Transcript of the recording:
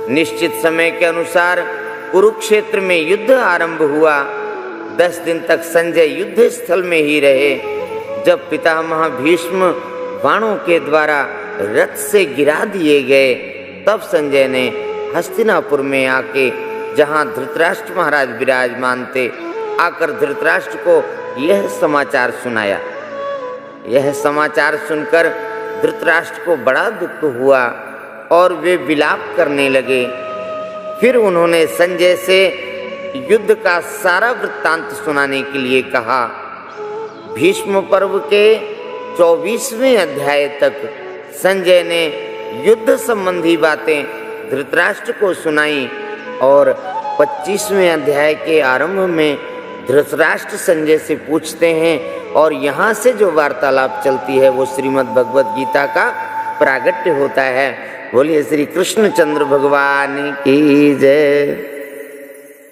निश्चित समय के अनुसार कुरुक्षेत्र में युद्ध आरंभ हुआ। 10 दिन तक संजय युद्ध स्थल में ही रहे। जब पितामह भीष्म बाणों के द्वारा रथ से गिरा दिए गए, तब संजय ने हस्तिनापुर में आके, जहां धृतराष्ट्र महाराज विराजमान थे, आकर धृतराष्ट्र को यह समाचार सुनाया। यह समाचार सुनकर धृतराष्ट्र को बड़ा दुख हुआ और वे विलाप करने लगे। फिर उन्होंने संजय से युद्ध का सारा वृत्तांत सुनाने के लिए कहा। भीष्म पर्व के 24वें अध्याय तक संजय ने युद्ध संबंधी बातें धृतराष्ट्र को सुनाई और 25वें अध्याय के आरंभ में धृतराष्ट्र संजय से पूछते हैं और यहाँ से जो वार्तालाप चलती है वो श्रीमद् भगवद गीता का प्रागट्य होता है। बोलिए श्री कृष्णचंद्र भगवान की जय।